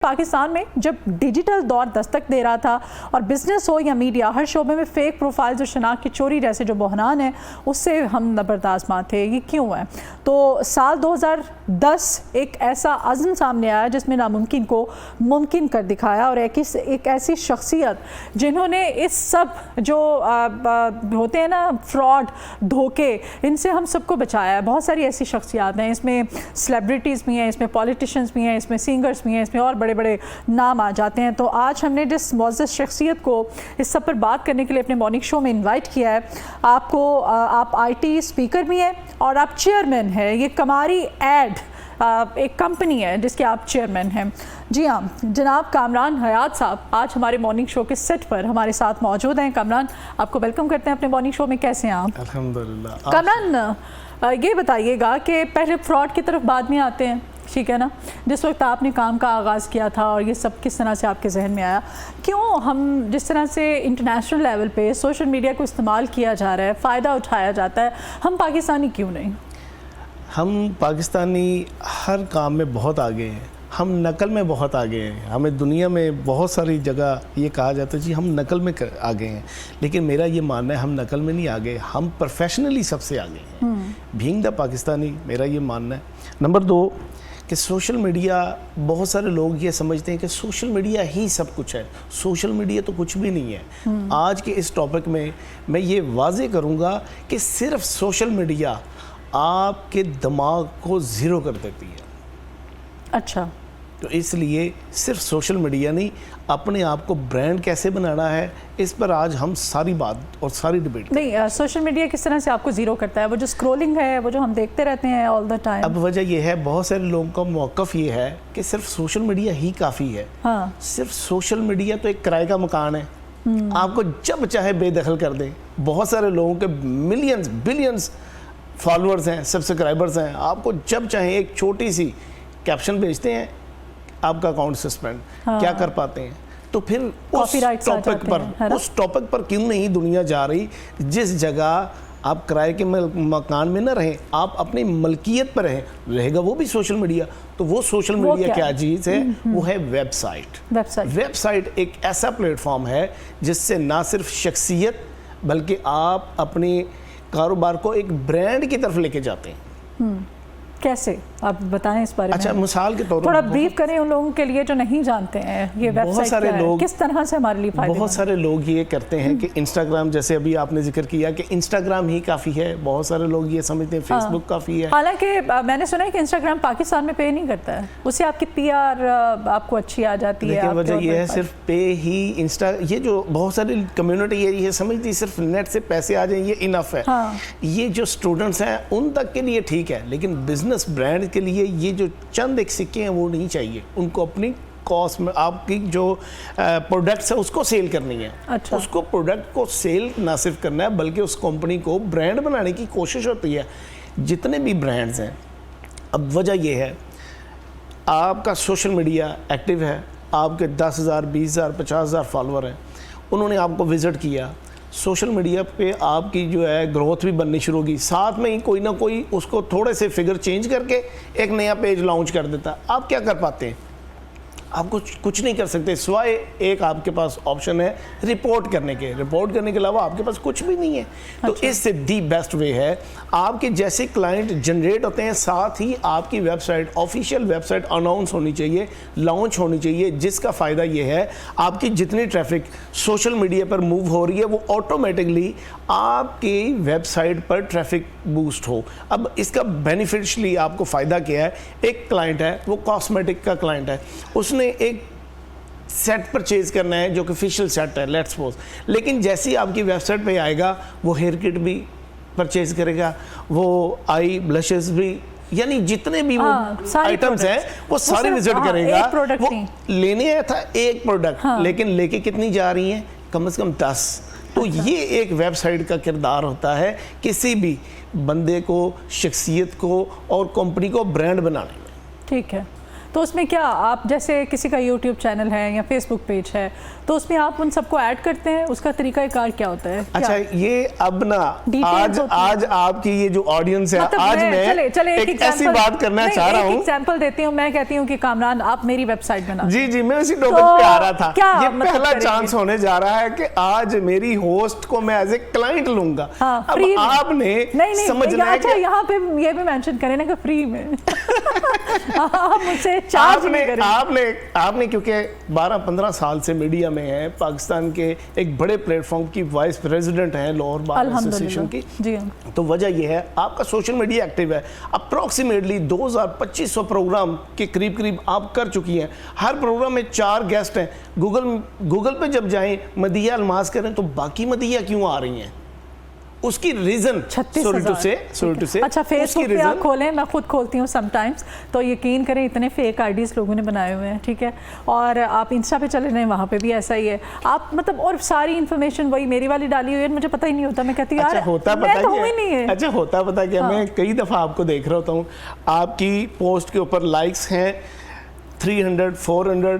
پاکستان میں جب ڈیجیٹل دور دستک دے رہا تھا اور بزنس ہو یا میڈیا، ہر شعبے میں فیک پروفائلز اور شناخت کی چوری جیسے جو بحران ہیں اس سے ہم نبردآزماں تھے. یہ کیوں ہے؟ تو سال 2010 ایک ایسا عزم سامنے آیا جس میں ناممکن کو ممکن کر دکھایا، اور ایک ایسی شخصیت جنہوں نے اس سب جو ہوتے ہیں نا فراڈ، دھوکے، ان سے ہم سب کو بچایا ہے. بہت ساری ایسی شخصیات ہیں، اس میں سیلیبریٹیز بھی ہیں، اس میں پولیٹیشنز بھی ہیں، اس میں سنگرز بھی ہیں، اس میں اور بڑے بڑے نام آ جاتے ہیں. تو آج ہم نے جس معزز شخصیت کو اس سب پر بات کرنے کے لیے اپنے مارننگ شو میں انوائٹ کیا ہے، آپ آئی ٹی اسپیکر بھی ہیں اور آپ چیئرمین ہیں. یہ کماری ایڈ ایک کمپنی ہے جس کے آپ چیئرمین ہیں. جی ہاں، جناب کامران حیات صاحب آج ہمارے مارننگ شو کے سیٹ پر ہمارے ساتھ موجود ہیں. کامران، آپ کو ویلکم کرتے ہیں اپنے مارننگ شو میں. کیسے ہیں آپ؟ الحمدللہ. کامران، یہ بتائیے گا کہ پہلے فراڈ کی طرف بعد میں آتے ہیں، ٹھیک ہے نا؟ جس وقت آپ نے کام کا آغاز کیا تھا اور یہ سب کس طرح سے آپ کے ذہن میں آیا؟ کیوں ہم جس طرح سے انٹرنیشنل لیول پہ سوشل میڈیا کو استعمال کیا جا رہا ہے، فائدہ اٹھایا جاتا ہے، ہم پاکستانی کیوں نہیں؟ ہم پاکستانی ہر کام میں بہت آگے ہیں. ہم نقل میں بہت آگے ہیں. ہمیں دنیا میں بہت ساری جگہ یہ کہا جاتا ہے جی ہم نقل میں آگے ہیں، لیکن میرا یہ ماننا ہے ہم نقل میں نہیں آگے، ہم پروفیشنلی سب سے آگے ہیں. بینگ دا پاکستانی میرا یہ ماننا ہے. نمبر 2 کہ سوشل میڈیا، بہت سارے لوگ یہ سمجھتے ہیں کہ سوشل میڈیا ہی سب کچھ ہے. سوشل میڈیا تو کچھ بھی نہیں ہے. آج کے اس ٹاپک میں میں یہ واضح کروں گا کہ صرف سوشل میڈیا آپ کے دماغ کو زیرو کر دیتی ہے. اچھا، تو اس لیے صرف سوشل میڈیا نہیں، اپنے آپ کو برانڈ کیسے بنانا ہے، اس پر آج ہم ساری بات اور ساری ڈیبیٹ نہیں. سوشل میڈیا کس طرح سے آپ کو زیرو کرتا ہے؟ وہ جو اسکرولنگ ہے، وہ جو ہم دیکھتے رہتے ہیں آل دا ٹائم. اب وجہ یہ ہے، بہت سارے لوگوں کا موقف یہ ہے کہ صرف سوشل میڈیا ہی کافی ہے. صرف سوشل میڈیا تو ایک کرائے کا مکان ہے، آپ کو جب چاہے بے دخل کر دیں. بہت سارے لوگوں کے ملینز بلینز فالورز ہیں، سبسکرائبرز ہیں، آپ کو جب چاہیں ایک چھوٹی سی کیپشن بھیجتے ہیں، آپ کا اکاؤنٹ سسپینڈ. کیا کر پاتے ہیں؟ تو پھر اس ٹاپک پر کیوں نہیں دنیا جا رہی جس جگہ آپ کرائے کے مکان میں نہ رہیں، آپ اپنی ملکیت پر رہے گا وہ بھی سوشل میڈیا. تو وہ سوشل میڈیا کیا چیز ہے؟ وہ ہے ویب سائٹ. ویب سائٹ ایک ایسا پلیٹ فارم ہے جس سے نہ صرف شخصیت بلکہ آپ اپنے کاروبار کو ایک برانڈ کی طرف لے کے جاتے ہیں. کیسے؟ آپ بتائیں اس بارے میں. اچھا، مثال کے طور پر تھوڑا بریف کریں ان لوگوں کے لیے جو نہیں جانتے ہیں یہ ویب سائٹ کیا ہے، کس طرح سے ہمارے لیے فائدہ. بہت سارے لوگ یہ کرتے ہیں کہ انسٹاگرام، جیسے ابھی آپ نے ذکر کیا کہ انسٹاگرام ہی کافی ہے. بہت سارے لوگ یہ سمجھتے ہیں فیس بک کافی ہے. حالانکہ میں نے سنا ہے کہ انسٹاگرام پاکستان میں پے نہیں کرتا ہے، اس سے آپ کی پی آر آپ کو اچھی آ جاتی ہے. لیکن وجہ یہ ہے صرف پے ہی یہ جو بہت ساری کمیونٹی ہے یہ سمجھتی صرف نیٹ سے پیسے آ جائیں یہ انف ہے. یہ جو اسٹوڈنٹس ہیں ان تک کے لیے ٹھیک ہے، لیکن بزنس برانڈ کے لیے یہ جو چند ایک سکے ہیں وہ نہیں چاہیے. ان کو اپنی کاسٹ میں آپ کی جو پروڈکٹس ہے اس کو سیل کرنی ہے. اس کو پروڈکٹ کو سیل نہ صرف کرنا ہے بلکہ اس کمپنی کو برانڈ بنانے کی کوشش ہوتی ہے. جتنے بھی برانڈز ہیں، اب وجہ یہ ہے آپ کا سوشل میڈیا ایکٹیو ہے، آپ کے 10,000 20,000 50,000 فالوور ہیں، انہوں نے آپ کو وزٹ کیا، سوشل میڈیا پہ آپ کی جو ہے گروتھ بھی بننی شروع ہوگی. ساتھ میں ہی کوئی نہ کوئی اس کو تھوڑے سے فگر چینج کر کے ایک نیا پیج لانچ کر دیتا. آپ کیا کر پاتے ہیں؟ آپ کچھ نہیں کر سکتے سوائے ایک آپ کے پاس آپشن ہے رپورٹ کرنے کے. رپورٹ کرنے کے علاوہ آپ کے پاس کچھ بھی نہیں ہے. تو اس سے دی بیسٹ وے ہے آپ کے جیسے کلائنٹ جنریٹ ہوتے ہیں، ساتھ ہی آپ کی website, official website announce ہونی چاہیے، لانچ ہونی چاہیے، جس کا فائدہ یہ ہے آپ کی جتنی ٹریفک سوشل میڈیا پر موو ہو رہی ہے وہ آٹومیٹکلی آپ کی ویب سائٹ پر ٹریفک بوسٹ ہو. اب اس کا بینیفیشلی آپ کو فائدہ کیا ہے؟ ایک کلائنٹ ہے، وہ کاسمیٹک کا کلائنٹ ہے، اس نے ایک سیٹ پرچیز کرنا ہے جو کہ فیشل سیٹ ہے لیٹس سپوز، لیکن جیسے ہی آپ کی ویب سائٹ پہ آئے گا وہ ہیئر کٹ بھی پرچیز کرے گا، وہ آئی بلشز بھی، یعنی جتنے بھی وہ آئٹمز ہیں وہ سارے وزٹ کرے گا. وہ لینے آیا تھا ایک پروڈکٹ لیکن لے کے کتنی جا رہی ہیں؟ کم از کم 10. تو یہ ایک ویب سائٹ کا کردار ہوتا ہے کسی بھی بندے کو، شخصیت کو اور کمپنی کو برانڈ بنانے میں. ٹھیک ہے. تو اس میں کیا آپ جیسے کسی کا یوٹیوب چینل ہے یا فیس بک پیج ہے تو اس میں آپ ان سب کو ایڈ کرتے ہیں, اس کا طریقہ کار کیا ہوتا ہے؟ اچھا یہ اب نا آج آپ کی یہ جو آڈینس ہے, آج میں ایک ایسی بات کرنا چاہ رہا ہوں, ایگزامپل دیتی ہوں, میں کہتی ہوں کہ کامران آپ میری ویب سائٹ بنا. جی جی میں اسی ٹاپک پہ آ رہا تھا. یہ پہلا چانس ہونے جا رہا ہے کہ آج میری ہوسٹ کو میں ایز اے کلائنٹ لوں گا. اب آپ نے سمجھنا ہے کہ یہاں پہ یہ بھی مینشن کریں نا کہ فری میں آپ مجھ سے چارج نہیں کریں. آپ نے کیونکہ 12-15 سال سے میڈیا میں ہیں, پاکستان کے ایک بڑے پلیٹ فارم کی وائس پریزیڈنٹ ہیں لاہور بار ایسوسی ایشن کی, تو وجہ یہ ہے آپ کا سوشل میڈیا ایکٹیو ہے. اپروکسیمیٹلی 2500 پروگرام کے قریب آپ کر چکی ہیں. ہر پروگرام میں 4 گیسٹ ہیں. گوگل پہ جب جائیں مدیحہ الماس کریں تو باقی مدیحہ کیوں آ رہی ہیں؟ اس کی ریزن اچھا فیس بک پہ آپ کھولیں, میں خود کھولتی ہوں سم ٹائمز, تو یقین کریں اتنے فیک آئی ڈیز لوگوں نے بنائے ہوئے ہیں, ٹھیک ہے, اور آپ انسٹا پہ چلے جائیں وہاں پہ بھی ایسا ہی ہے. آپ مطلب اور ساری انفارمیشن وہی میری والی ڈالی ہوئی ہے, مجھے پتہ ہی نہیں ہوتا. میں کہتی ہوں یار میں تو ہوں ہی نہیں ہے. اچھا ہوتا پتہ کیا, میں کئی دفعہ آپ کو دیکھ رہا ہوتا ہوں, آپ کی پوسٹ کے اوپر لائکس ہیں 300 400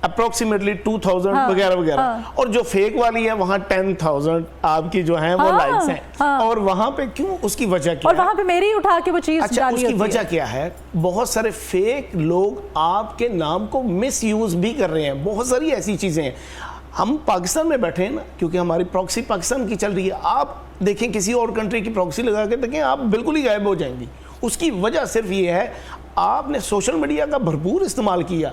اپروکسیمیٹلی 2000 وغیرہ وغیرہ, اور جو فیک والی ہے وہاں 10,000 آپ کی جو ہیں وہ لائکس ہیں. اور وہاں پہ کیوں, اس کی وجہ کیا ہے؟ اور وہاں پہ میری اٹھا کے وہ چیز ڈالی ہوتی ہے. اس کی وجہ کیا ہے؟ بہت سارے فیک لوگ آپ کے نام کو مس یوز بھی کر رہے ہیں. بہت ساری ایسی چیزیں ہیں. ہم پاکستان میں بیٹھے ہیں نا, کیونکہ ہماری پراکسی پاکستان کی چل رہی ہے. آپ دیکھیں کسی اور کنٹری کی پراکسی لگا کے دیکھیں, آپ بالکل ہی غائب ہو جائیں گی. اس کی وجہ صرف یہ ہے آپ نے سوشل میڈیا کا بھرپور استعمال کیا,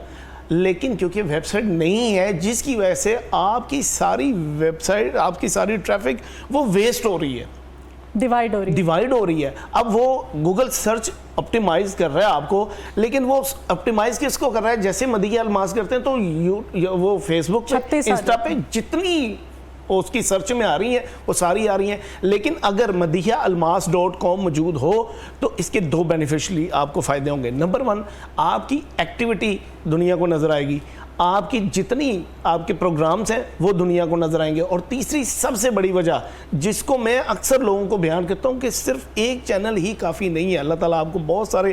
لیکن کیونکہ ویب سائٹ نہیں ہے, جس کی وجہ سے آپ کی ساری ویب سائٹ, آپ کی ساری ٹریفک وہ ویسٹ ہو رہی ہے, ڈیوائیڈ ہو رہی ہے. اب وہ گوگل سرچ اپٹیمائز کر رہا ہے آپ کو, لیکن وہ اپٹیمائز کس کو کر رہا ہے؟ جیسے مدیحہ الماس کرتے ہیں تو وہ فیس بک پہ, انسٹا پہ جتنی اس کی سرچ میں آ رہی ہیں وہ ساری آ رہی ہیں. لیکن اگر madihahalmas.com موجود ہو تو اس کے 2 بینیفیشلی آپ کو فائدے ہوں گے. نمبر 1, آپ کی ایکٹیویٹی دنیا کو نظر آئے گی, آپ کی جتنی آپ کے پروگرامز ہیں وہ دنیا کو نظر آئیں گے. اور تیسری سب سے بڑی وجہ جس کو میں اکثر لوگوں کو بیان کرتا ہوں کہ صرف ایک چینل ہی کافی نہیں ہے. اللہ تعالیٰ آپ کو بہت سارے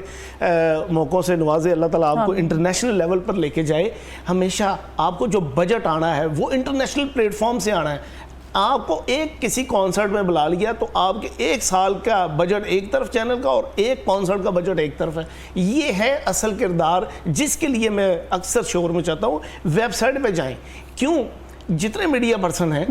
موقعوں سے نوازے, اللہ تعالیٰ آپ کو انٹرنیشنل لیول پر لے کے جائے. ہمیشہ آپ کو جو بجٹ آنا ہے وہ انٹرنیشنل پلیٹ فارم سے آنا ہے. آپ کو ایک کسی کانسرٹ میں بلا لیا تو آپ کے 1 سال کا بجٹ ایک طرف چینل کا اور ایک کانسرٹ کا بجٹ ایک طرف ہے. یہ ہے اصل کردار جس کے لیے میں اکثر شور میں چاہتا ہوں ویب سائٹ پہ جائیں. کیوں؟ جتنے میڈیا پرسن ہیں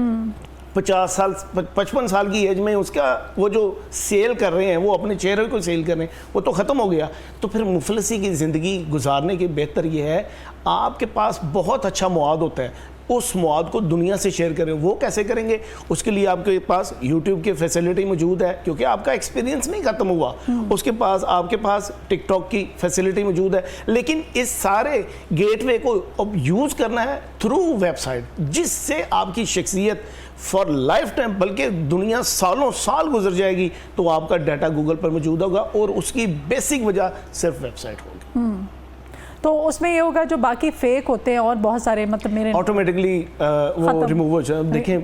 50 سال 55 سال کی ایج میں اس کا وہ جو سیل کر رہے ہیں وہ اپنے چہرے کو سیل کر رہے ہیں, وہ تو ختم ہو گیا. تو پھر مفلسی کی زندگی گزارنے کے بہتر یہ ہے آپ کے پاس بہت اچھا مواد ہوتا ہے, اس مواد کو دنیا سے شیئر کریں. وہ کیسے کریں گے؟ اس کے لیے آپ کے پاس یوٹیوب کی فیسلٹی موجود ہے, کیونکہ آپ کا ایکسپیرینس نہیں ختم ہوا. اس کے پاس آپ کے پاس ٹک ٹاک کی فیسلٹی موجود ہے. لیکن اس سارے گیٹ وے کو اب یوز کرنا ہے تھرو ویب سائٹ, جس سے آپ کی شخصیت فار لائف ٹائم, بلکہ دنیا سالوں سال گزر جائے گی تو آپ کا ڈیٹا گوگل پر موجود ہوگا, اور اس کی بیسک وجہ صرف ویب سائٹ ہوگی. تو اس میں یہ ہوگا جو باقی فیک ہوتے ہیں اور بہت سارے مطلب میرے آٹومیٹکلی وہ ریموو ہو جائے. دیکھیں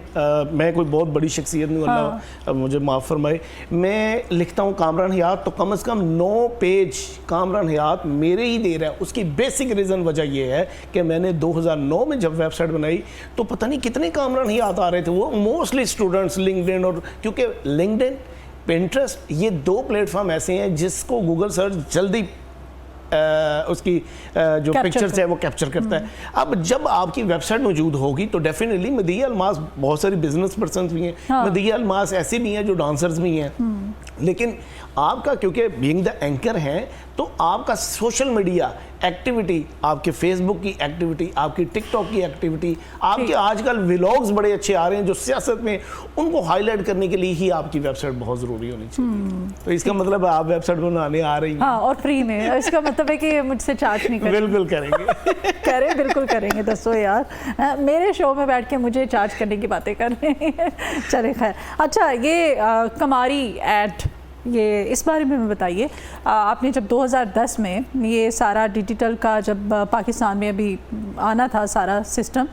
میں کوئی بہت بڑی شخصیت نہیں, اللہ مجھے معاف فرمائے, میں لکھتا ہوں کامران حیات تو کم از کم 9 پیج کامران حیات میرے ہی دے رہا ہے. اس کی بیسک ریزن وجہ یہ ہے کہ میں نے 2009 میں جب ویب سائٹ بنائی تو پتہ نہیں کتنے کامران حیات آ رہے تھے. وہ موسٹلی اسٹوڈنٹس لنکڈ ان, اور کیونکہ لنکڈ ان پنٹرسٹ یہ 2 پلیٹ فارم ایسے ہیں جس کو گوگل سرچ جلدی اس کی جو پکچرز ہے وہ کیپچر کرتا ہے. اب جب آپ کی ویب سائٹ موجود ہوگی تو ڈیفینیٹلی مدیحہ الماس, بہت ساری بزنس پرسنز بھی ہیں, مدیحہ الماس ایسے بھی ہیں جو ڈانسرز بھی ہیں, لیکن آپ کا کیونکہ بینگ دا اینکر ہیں تو آپ کا سوشل میڈیا ایکٹیویٹی, آپ کے فیس بک کی ایکٹیویٹی, آپ کی ٹک ٹاک کی ایکٹیویٹی, آپ کے آج کل ولاگز بڑے اچھے آ رہے ہیں جو سیاست میں, ان کو ہائی لائٹ کرنے کے لیے ہی آپ کی ویب سائٹ بہت ضروری ہونی چاہیے. تو اس کا مطلب ہے آپ ویب سائٹ بنانے آ رہی ہیں, ہاں, اور فری میں. اس کا مطلب ہے کہ مجھ سے چارج نہیں کریں. بالکل کریں گے. کریں, بالکل کریں گے. دسو یار, میرے شو میں بیٹھ کے مجھے چارج کرنے کی باتیں کر رہے ہیں. چلے خیر. اچھا یہ کماری ایڈ, یہ اس بارے میں بتائیے. آپ نے جب 2010 میں یہ سارا ڈیجیٹل کا جب پاکستان میں ابھی آنا تھا سارا سسٹم,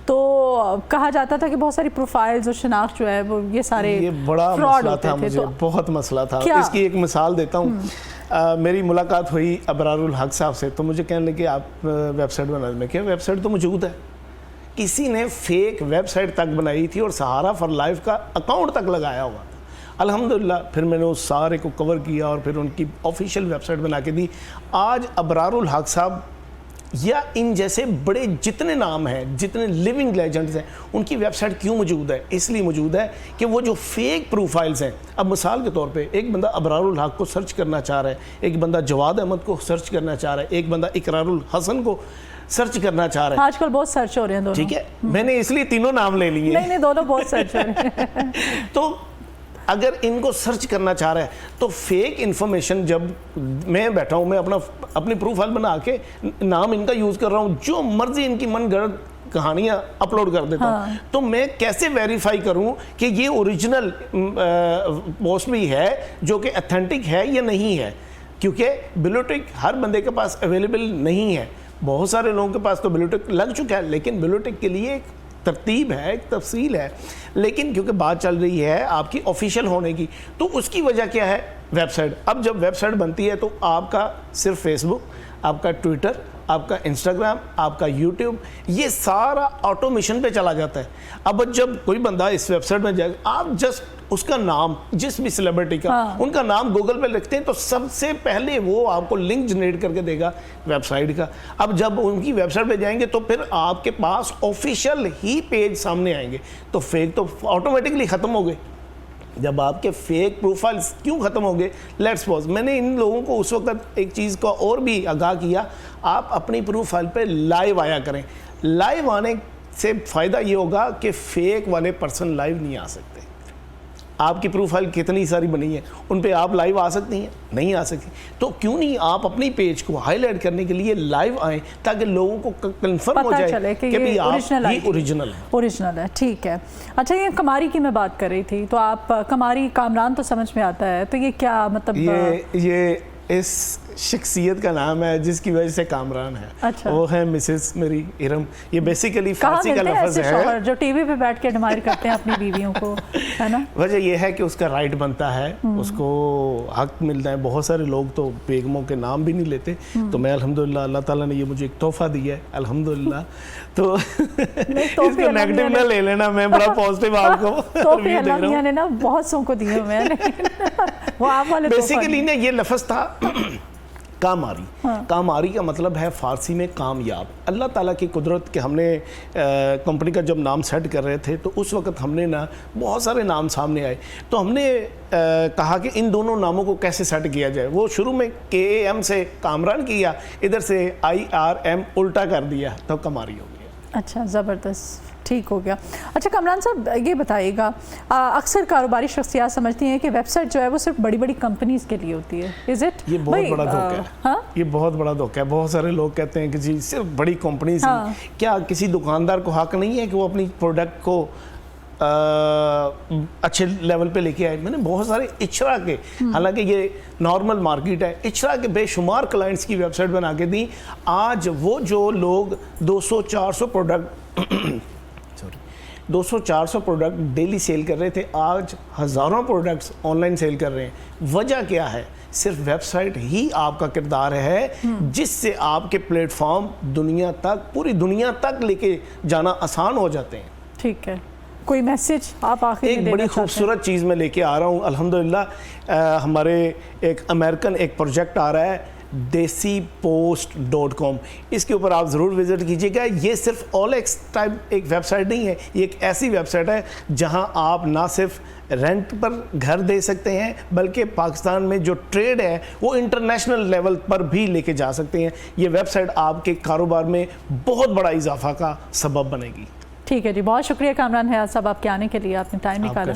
تو کہا جاتا تھا کہ بہت ساری پروفائلز اور شناخت جو ہے وہ یہ سارے بڑا مسئلہ تھا, مجھے بہت مسئلہ تھا. اس کی ایک مثال دیتا ہوں. میری ملاقات ہوئی ابرار الحق صاحب سے، تو مجھے کہنے لگے آپ ویب سائٹ بنا دیں. میں کہا ویب سائٹ تو موجود ہے، کسی نے فیک ویب سائٹ تک بنائی تھی اور سہارا فار لائف کا اکاؤنٹ تک لگایا ہوا. الحمدللہ پھر میں نے اس سارے کو کور کیا اور پھر ان کی آفیشیل ویب سائٹ بنا کے دی. آج ابرار الحق صاحب یا ان جیسے بڑے جتنے نام ہیں، جتنے لیونگ لیجنڈز ہیں، ان کی ویب سائٹ کیوں موجود ہے؟ اس لیے موجود ہے کہ وہ جو فیک پروفائلز ہیں، اب مثال کے طور پہ ایک بندہ ابرار الحق کو سرچ کرنا چاہ رہا ہے، ایک بندہ جواد احمد کو سرچ کرنا چاہ رہا ہے، ایک بندہ اقرار الحسن کو سرچ کرنا چاہ رہا ہے. آج کل بہت سرچ ہو رہے ہیں دونوں. ٹھیک ہے، میں نے اس لیے تینوں نام لے لیے. نہیں دونوں بہت سرچ ہو رہے ہیں. تو اگر ان کو سرچ کرنا چاہ رہا ہے تو فیک انفارمیشن، جب میں بیٹھا ہوں، میں اپنی پروفائل بنا کے نام ان کا یوز کر رہا ہوں، جو مرضی ان کی من گھڑت کہانیاں اپلوڈ کر دیتا ہوں، تو میں کیسے ویریفائی کروں کہ یہ اوریجنل پوسٹ بھی ہے جو کہ اتھینٹک ہے یا نہیں ہے؟ کیونکہ بلیوٹک ہر بندے کے پاس اویلیبل نہیں ہے. بہت سارے لوگوں کے پاس تو بلیوٹک لگ چکا ہے، لیکن بلیوٹک کے لیے ایک ترتیب ہے، ایک تفصیل ہے. لیکن کیونکہ بات چل رہی ہے آپ کی آفیشیل ہونے کی، تو اس کی وجہ کیا ہے؟ Website. اب جب ویب سائٹ بنتی ہے تو آپ کا صرف فیس بک، آپ کا ٹویٹر، آپ کا انسٹاگرام، آپ کا یوٹیوب، یہ سارا آٹومیشن پہ چلا جاتا ہے. اب جب کوئی بندہ اس ویب سائٹ میں جائے گا، آپ جسٹ اس کا نام، جس بھی سیلیبریٹی کا ان کا نام گوگل پہ لکھتے ہیں تو سب سے پہلے وہ آپ کو لنک جنریٹ کر کے دے گا ویب سائٹ کا. اب جب ان کی ویب سائٹ پہ جائیں گے تو پھر آپ کے پاس آفیشیل ہی پیج سامنے آئیں گے. تو فیک تو آٹومیٹکلی ختم ہو گئے. جب آپ کے فیک پروفائلز کیوں ختم ہو گئے؟ لیٹس سپوز میں نے ان لوگوں کو اس وقت ایک چیز کا اور بھی آگاہ کیا، آپ اپنی پروفائل پہ لائیو آیا کریں. لائیو آنے سے فائدہ یہ ہوگا کہ فیک والے پرسن لائیو نہیں آ سکتے. آپ کی پروفائل کتنی ساری بنی ہے، ان پہ آپ لائیو آ سکتی ہیں؟ نہیں آ سکتی. تو کیوں نہیں آپ اپنی پیج کو ہائی لائٹ کرنے کے لیے لائیو آئیں تاکہ لوگوں کو کنفرم ہو جائے کہ بھی آپ ہی اوریجنل ہے. ٹھیک ہے. اچھا، یہ کماری کی میں بات کر رہی تھی، تو آپ کماری کامران تو سمجھ میں آتا ہے، تو یہ کیا مطلب؟ یہ اس شخصیت کا نام ہے جس کی وجہ سے کامران ہے. اچھا. وہ ہے مسز میری ارم. یہ بیسیکلی فارسی کا لفظ ہے جو ٹی وی پہ بیٹھ کے ایڈمائر کرتے ہیں اپنی بیویوں کو، ہے نا؟ وجہ یہ ہے کہ اس کا رائٹ بنتا ہے، اس کو حق ملتا ہے. بہت سارے لوگ تو بیگموں کے نام بھی نہیں لیتے، تو میں الحمدللہ اللہ تعالیٰ نے یہ مجھے ایک تحفہ دیا ہے الحمدللہ. تو اس کو نیگیٹو نہ لے لینا، میں بڑا پازیٹیو آپ کو تحفے اللہ میاں نے نا بہت سو کو دیے ہوئے ہیں. وہ آپ والے بیسیکلی نا یہ لفظ تھا کاماری. کاماری کا مطلب ہے فارسی میں کامیاب. اللہ تعالیٰ کی قدرت کہ ہم نے کمپنی کا جب نام سیٹ کر رہے تھے تو اس وقت ہم نے نا بہت سارے نام سامنے آئے، تو ہم نے کہا کہ ان دونوں ناموں کو کیسے سیٹ کیا جائے. وہ شروع میں KAM سے کامران کیا، ادھر سے IRM الٹا کر دیا تو کماری ہو گیا. اچھا، زبردست، ٹھیک ہو گیا. اچھا کامران صاحب، یہ بتائیے گا، اکثر کاروباری شخصیات سمجھتی ہیں کہ ویب سائٹ جو ہے وہ صرف بڑی بڑی کمپنیز کے لیے ہوتی ہے. Is it? یہ بہت بڑا دھوکہ ہے. یہ بہت بڑا دھوکہ ہے. بہت سارے لوگ کہتے ہیں کہ جی صرف بڑی کمپنیز ہیں. کیا کسی دکاندار کو حق نہیں ہے کہ وہ اپنی پروڈکٹ کو اچھے لیول پہ لے کے آئے؟ میں نے بہت سارے اچھرا کے، حالانکہ یہ نارمل مارکیٹ ہے، اچھرا کے بے شمار کلائنٹس کی ویب سائٹ بنا کے دی. آج وہ جو لوگ 200-400 پروڈکٹ ڈیلی سیل کر رہے تھے، آج ہزاروں پروڈکٹس آن لائن سیل کر رہے ہیں. وجہ کیا ہے؟ صرف ویب سائٹ ہی آپ کا کردار ہے جس سے آپ کے پلیٹ فارم دنیا تک، پوری دنیا تک لے کے جانا آسان ہو جاتے ہیں. ٹھیک ہے. کوئی میسج آپ آخر ایک بڑی خوبصورت چیز میں لے کے آ رہا ہوں الحمدللہ. ہمارے ایک امریکن ایک پروجیکٹ آ رہا ہے desipost.com. اس کے اوپر آپ ضرور وزٹ کیجیے گا. یہ صرف OLX ٹائپ ایک ویب سائٹ نہیں ہے، یہ ایک ایسی ویب سائٹ ہے جہاں آپ نہ صرف رینٹ پر گھر دے سکتے ہیں بلکہ پاکستان میں جو ٹریڈ ہے وہ انٹرنیشنل لیول پر بھی لے کے جا سکتے ہیں. یہ ویب سائٹ آپ کے کاروبار میں بہت بڑا اضافہ کا سبب بنے گی. ٹھیک ہے جی، بہت شکریہ کامران حیات صاحب آپ کے آنے کے لیے، آپ نے ٹائم نکالا.